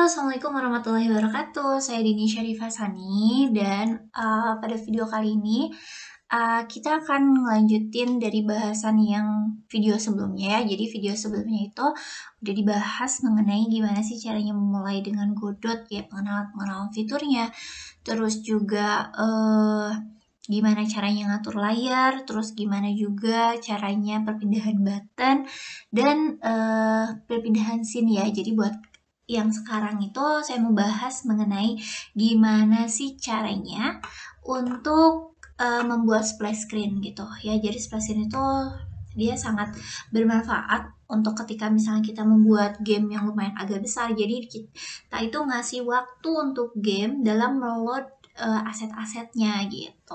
Assalamualaikum warahmatullahi wabarakatuh. Saya Dini Syarifah Sani dan pada video kali ini kita akan ngelanjutin dari bahasan yang video sebelumnya ya. Jadi video sebelumnya itu udah dibahas mengenai gimana sih caranya memulai dengan Godot ya, pengenalan fiturnya. Terus juga gimana caranya ngatur layar, terus gimana juga caranya perpindahan button dan perpindahan scene ya. Jadi buat yang sekarang itu saya mau bahas mengenai gimana sih caranya untuk membuat splash screen gitu ya. Jadi splash screen itu dia sangat bermanfaat untuk ketika misalnya kita membuat game yang lumayan agak besar. Jadi kita itu ngasih waktu untuk game dalam meload aset-asetnya gitu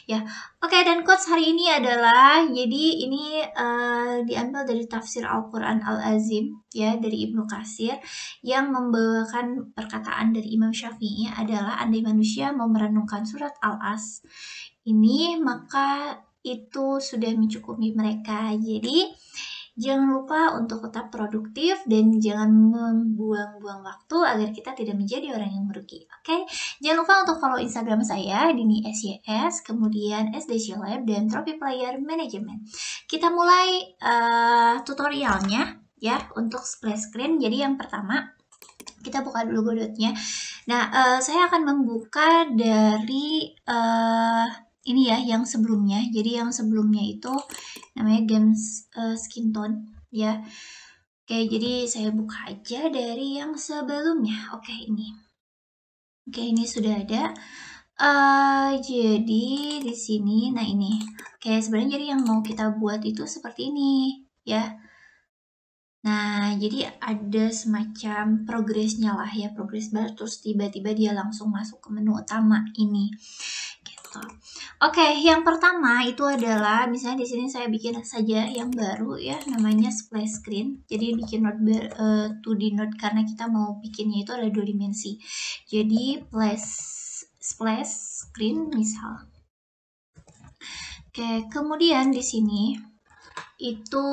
ya. Oke, dan quotes hari ini adalah, jadi ini diambil dari tafsir Al-Quran Al-Azim ya, dari Ibnu Katsir, yang membawakan perkataan dari Imam Syafi'i adalah, andai manusia mau merenungkan surat Al-As ini, maka itu sudah mencukupi mereka. Jadi jangan lupa untuk tetap produktif dan jangan membuang-buang waktu agar kita tidak menjadi orang yang merugi. Oke? Jangan lupa untuk follow Instagram saya Dini SYS, kemudian SDC Lab dan Trophy Player Management. Kita mulai tutorialnya ya untuk splash screen. Jadi yang pertama kita buka dulu Godotnya. Nah, saya akan membuka dari ini ya, yang sebelumnya. Jadi yang sebelumnya itu namanya games skin tone ya. Oke, jadi saya buka aja dari yang sebelumnya. Oke, ini. Oke, ini sudah ada. Jadi di sini, nah ini. Oke, sebenarnya jadi yang mau kita buat itu seperti ini ya. Nah, jadi ada semacam progresnya lah ya, progress bar, terus tiba-tiba dia langsung masuk ke menu utama ini. Gitu. Oke, yang pertama itu adalah, misalnya di sini saya bikin saja yang baru ya, namanya splash screen. Jadi bikin node 2D node karena kita mau bikinnya itu ada 2 dimensi. Jadi splash screen misal. Oke, kemudian di sini itu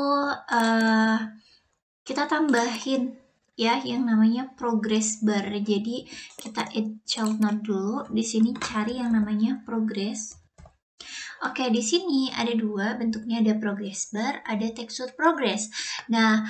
kita tambahin ya yang namanya progress bar. Jadi kita add child node dulu. Di sini cari yang namanya progress. Oke, di sini ada dua bentuknya, ada progress bar, ada tekstur progress. Nah,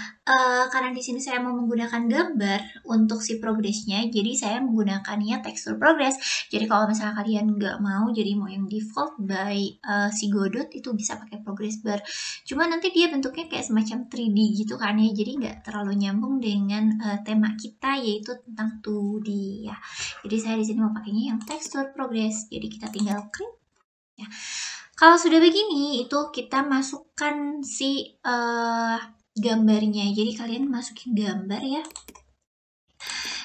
karena di sini saya mau menggunakan gambar untuk si progressnya, jadi saya menggunakannya tekstur progress. Jadi kalau misalnya kalian nggak mau, jadi mau yang default by si Godot, itu bisa pakai progress bar. Cuma nanti dia bentuknya kayak semacam 3D gitu kan ya, jadi nggak terlalu nyambung dengan tema kita yaitu tentang 2D ya. Jadi saya di sini mau pakainya yang tekstur progress. Jadi kita tinggal klik ya. Kalau sudah begini, itu kita masukkan si gambarnya. Jadi kalian masukin gambar ya.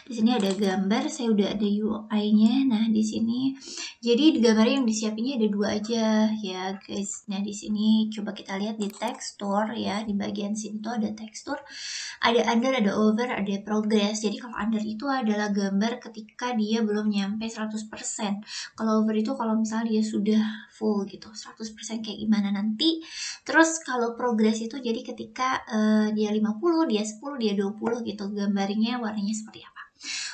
Di sini ada gambar, saya udah ada UI-nya. Nah, di sini jadi gambar yang disiapinnya ada dua aja ya, guys. Nah, di sini coba kita lihat di tekstur ya, di bagian sini tuh ada tekstur, ada under, ada over, ada progress. Jadi kalau under itu adalah gambar ketika dia belum nyampe 100%. Kalau over itu kalau misalnya dia sudah full gitu, 100% kayak gimana nanti. Terus kalau progress itu jadi ketika dia 50, dia 10, dia 20 gitu, gambarnya warnanya seperti apa.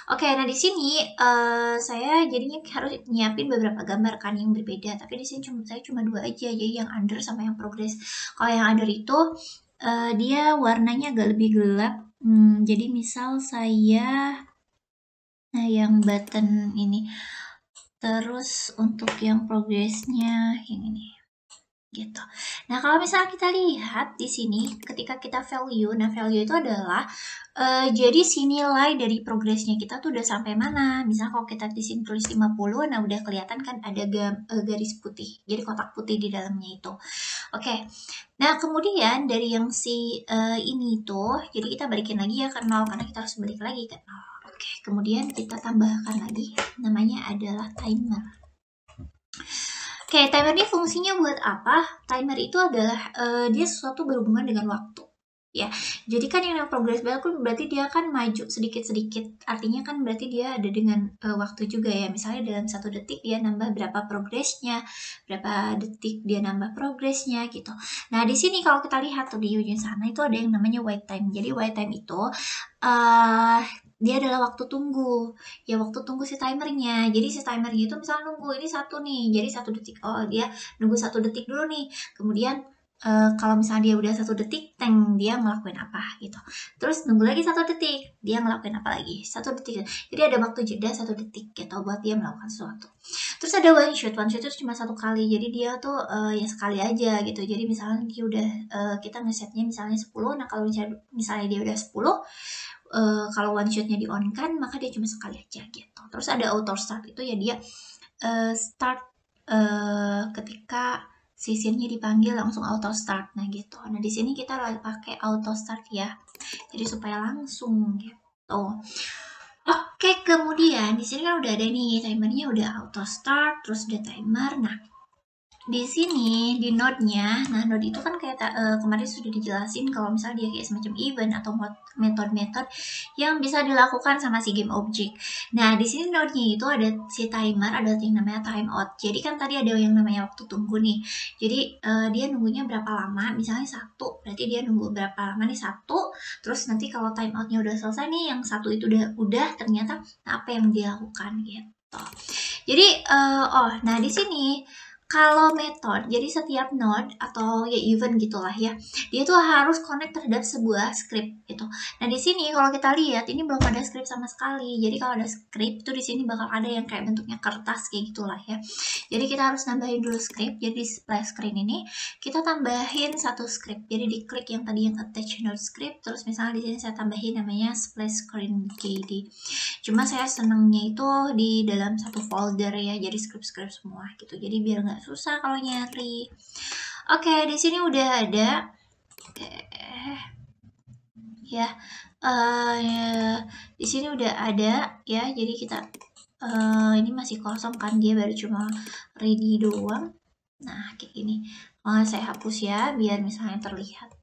Oke, nah di sini saya jadinya harus nyiapin beberapa gambar kan yang berbeda, tapi di sini saya cuma dua aja, jadi yang under sama yang progress. Kalau yang under itu dia warnanya agak lebih gelap. Jadi misal saya, nah yang button ini, terus untuk yang progressnya yang ini. Gitu. Nah, kalau misalnya kita lihat di sini ketika kita value, nah value itu adalah jadi si nilai dari progresnya kita tuh udah sampai mana. Misalnya kalau kita di sini tulis 50, nah udah kelihatan kan ada garis putih. Jadi kotak putih di dalamnya itu. Oke. Nah, kemudian dari yang si ini tuh, jadi kita balikin lagi ya ke 0 karena kita harus balik lagi ke 0. Oke, kemudian kita tambahkan lagi namanya adalah timer. Oke, timer ini fungsinya buat apa? Timer itu adalah dia sesuatu berhubungan dengan waktu. Ya, jadi kan yang progress bar berarti dia kan maju sedikit-sedikit. Artinya kan berarti dia ada dengan waktu juga ya. Misalnya dalam 1 detik dia nambah berapa progressnya, berapa detik dia nambah progressnya gitu. Nah, di sini kalau kita lihat tuh di ujung sana itu ada yang namanya wait time. Jadi wait time itu dia adalah waktu tunggu. Ya waktu tunggu si timernya. Jadi si timernya itu misalnya nunggu ini 1 nih, jadi 1 detik. Oh dia nunggu 1 detik dulu nih. Kemudian kalau misalnya dia udah 1 detik, dia ngelakuin apa gitu. Terus nunggu lagi 1 detik, dia ngelakuin apa lagi? 1 detik. Jadi ada waktu jeda 1 detik gitu buat dia melakukan sesuatu. Terus ada one shot itu cuma 1 kali. Jadi dia tuh ya sekali aja gitu. Jadi misalnya dia udah kita ngesetnya misalnya 10. Nah kalau misalnya dia udah 10, kalau one shotnya di on kan, maka dia cuma sekali aja gitu. Terus ada auto start, itu ya dia start ketika sesinya dipanggil langsung auto start. Nah gitu. Nah di sini kita pakai auto start ya, jadi supaya langsung gitu. Oke, kemudian di sini kan udah ada nih timernya, udah auto start, terus udah timer. Nah di sini di node-nya, nah node itu kan kayak kemarin sudah dijelasin kalau misalnya dia kayak semacam event atau metode-metode yang bisa dilakukan sama si game object. Nah di sini node-nya itu ada si timer, ada yang namanya timeout. Jadi kan tadi ada yang namanya waktu tunggu nih. Jadi dia nunggunya berapa lama? Misalnya 1, berarti dia nunggu berapa lama nih 1. Terus nanti kalau timeoutnya udah selesai nih, yang 1 itu udah ternyata apa yang dia lakukan gitu. Jadi nah di sini kalau metode, jadi setiap node atau ya event gitulah ya, dia tuh harus connect terhadap sebuah script gitu. Nah di sini kalau kita lihat ini belum ada script sama sekali. Jadi kalau ada script itu di sini bakal ada yang kayak bentuknya kertas kayak gitulah ya. Jadi kita harus nambahin dulu script. Jadi di splash screen ini kita tambahin 1 script. Jadi diklik yang tadi yang attach node script, terus misalnya di sini saya tambahin namanya splash screen KD. Cuma saya senangnya itu di dalam satu folder ya, jadi script-script semua gitu. Jadi biar nggak susah kalau nyari. Oke, di sini udah ada. Oke. Ya. Di sini udah ada ya. Jadi kita ini masih kosong kan, dia baru cuma ready doang. Nah, kayak gini. Saya hapus ya biar misalnya terlihat.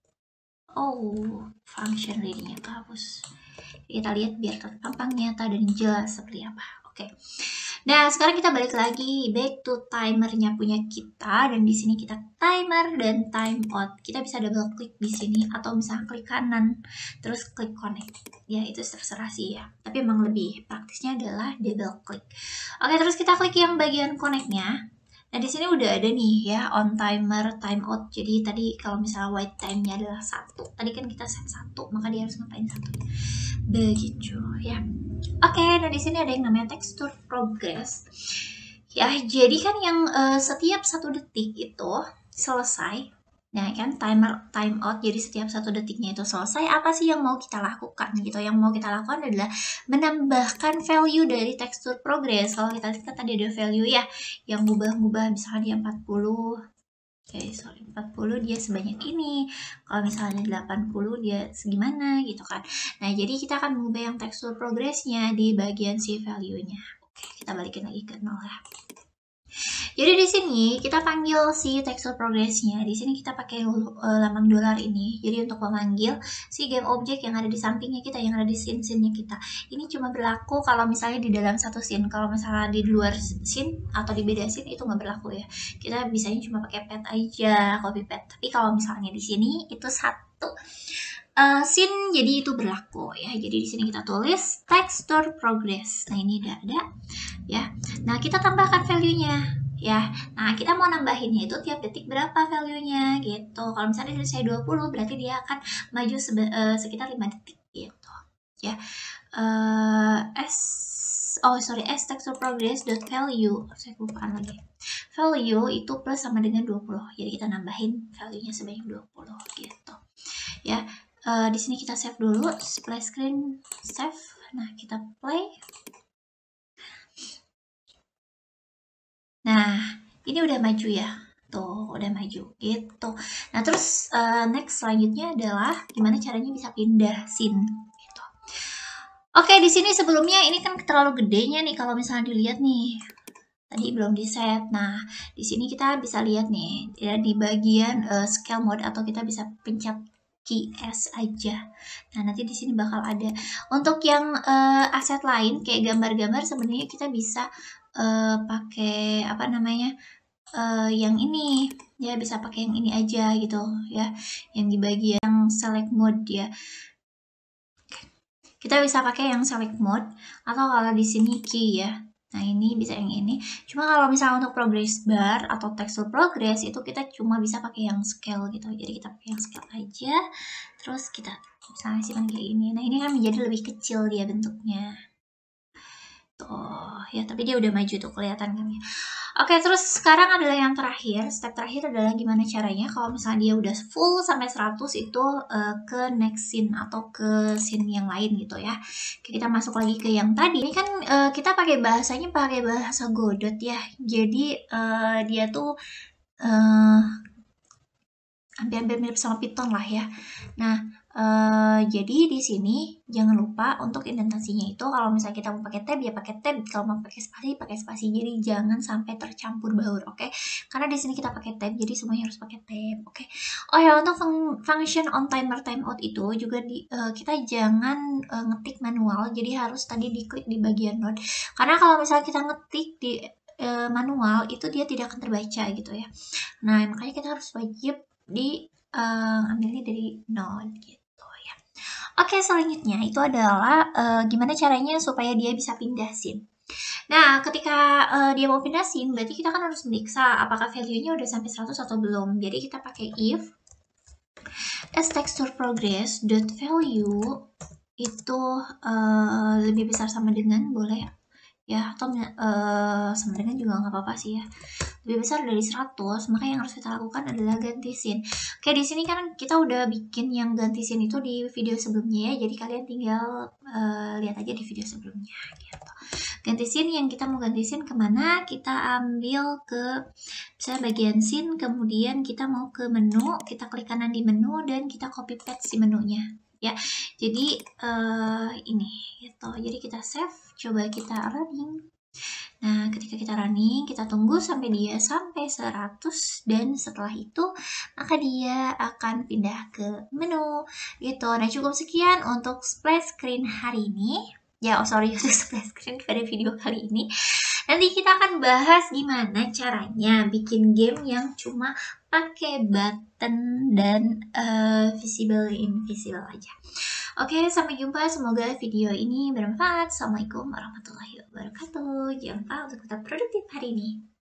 Oh, function ready-nya kehapus. Kita lihat biar tampang nyata dan jelas seperti apa. Oke. Nah, sekarang kita balik lagi back to timernya punya kita, dan di sini kita timer dan timeout. Kita bisa double klik di sini atau misalnya klik kanan terus klik connect. Ya, itu terserah sih ya. Tapi emang lebih praktisnya adalah double klik. Oke, terus kita klik yang bagian connect-nya. Nah, di sini udah ada nih ya on timer, timeout. Jadi tadi kalau misalnya wait time-nya adalah 1. Tadi kan kita set 1, maka dia harus ngapain 1. Begitu ya. Oke, nah di sini ada yang namanya texture progress. Ya, jadi kan yang setiap 1 detik itu selesai. Nah kan time out, jadi setiap 1 detiknya itu selesai, apa sih yang mau kita lakukan gitu. Yang mau kita lakukan adalah menambahkan value dari texture progress. Kalau kita lihat tadi ada value ya, yang ngubah-ngubah misalnya dia 40. Oke, sorry, 40 dia sebanyak ini. Kalau misalnya 80 dia segimana gitu kan. Nah, jadi kita akan mengubah yang tekstur progressnya di bagian si value-nya. Oke, kita balikin lagi ke 0 ya. Jadi di sini kita panggil si tekstur progressnya. Di sini kita pakai lambang dolar ini. Jadi untuk memanggil si game object yang ada di sampingnya kita, yang ada di scene-nya kita. Ini cuma berlaku kalau misalnya di dalam satu scene. Kalau misalnya di luar scene atau di beda scene itu nggak berlaku ya. Kita bisanya cuma pakai pad aja, copy pad. Tapi kalau misalnya di sini itu satu scene, jadi itu berlaku ya. Jadi di sini kita tulis texture progress. Nah ini udah ada ya. Nah kita tambahkan value-nya ya. Nah kita mau nambahinnya itu tiap detik berapa value-nya gitu. Kalau misalnya dari saya 20, berarti dia akan maju sekitar 5 detik gitu ya. S texture progress dot value, saya kelupaan lagi. Value itu plus sama dengan 20. Jadi kita nambahin value-nya sebanyak 20 gitu ya. Di sini kita save dulu, splash screen save. Nah kita play. Nah ini udah maju ya, tuh udah maju gitu. Nah terus next selanjutnya adalah gimana caranya bisa pindah scene gitu. Oke, di sini sebelumnya ini kan terlalu gedenya nih kalau misalnya dilihat nih. Tadi belum di set. Nah, di sini kita bisa lihat nih ya di bagian scale mode, atau kita bisa pencet key S aja. Nah, nanti di sini bakal ada. Untuk yang aset lain kayak gambar-gambar, sebenarnya kita bisa pakai apa namanya? Yang ini ya, bisa pakai yang ini aja gitu ya. Yang di bagian select mode ya. Kita bisa pakai yang select mode atau kalau di sini key ya. Nah, ini bisa yang ini. Cuma kalau misalnya untuk progress bar atau tekstur progress itu kita cuma bisa pakai yang scale gitu. Jadi kita pakai yang scale aja. Terus kita misalnya simpan kayak ini. Nah, ini kan menjadi lebih kecil dia bentuknya. Tuh, ya tapi dia udah maju tuh kelihatan kan ya. Oke, terus sekarang adalah yang terakhir. Step terakhir adalah gimana caranya kalau misalnya dia udah full sampai 100 itu ke next scene atau ke scene yang lain gitu ya. Oke, kita masuk lagi ke yang tadi. Ini kan kita pakai bahasanya pakai bahasa Godot ya. Jadi dia tuh hampir-hampir mirip sama Python lah ya. Nah, jadi di sini jangan lupa untuk indentasinya itu kalau misalnya kita mau pakai tab ya pakai tab, kalau mau pakai spasi. Jadi jangan sampai tercampur baur, oke? Karena di sini kita pakai tab, jadi semuanya harus pakai tab, oke? Oh ya, untuk function on timer timeout itu juga kita jangan ngetik manual, jadi harus tadi diklik di bagian node. Karena kalau misalnya kita ngetik di manual itu dia tidak akan terbaca gitu ya. Nah, makanya kita harus wajib ambilnya dari node gitu ya. Oke, selanjutnya itu adalah gimana caranya supaya dia bisa pindah scene. Nah, ketika dia mau pindah scene, berarti kita kan harus meriksa apakah value-nya udah sampai 100 atau belum. Jadi kita pakai if as texture progress dot value itu lebih besar sama dengan boleh ya, atau sama dengan juga nggak apa-apa sih ya, lebih besar dari 100, maka yang harus kita lakukan adalah ganti scene. Oke, di sini kan kita udah bikin yang ganti scene itu di video sebelumnya ya, jadi kalian tinggal lihat aja di video sebelumnya gitu. Ganti scene, yang kita mau ganti scene kemana, kita ambil ke misalnya bagian scene, kemudian kita mau ke menu, kita klik kanan di menu dan kita copy paste si menunya ya. Jadi ini gitu, jadi kita save, coba kita running. Nah, ketika kita running, kita tunggu sampai dia sampai 100 dan setelah itu maka dia akan pindah ke menu gitu. Nah, cukup sekian untuk splash screen hari ini. Ya, sorry untuk splash screen pada video kali ini. Nanti kita akan bahas gimana caranya bikin game yang cuma pakai button dan visible invisible aja. Oke, sampai jumpa. Semoga video ini bermanfaat. Assalamualaikum warahmatullahi wabarakatuh. Jangan lupa untuk tetap produktif hari ini.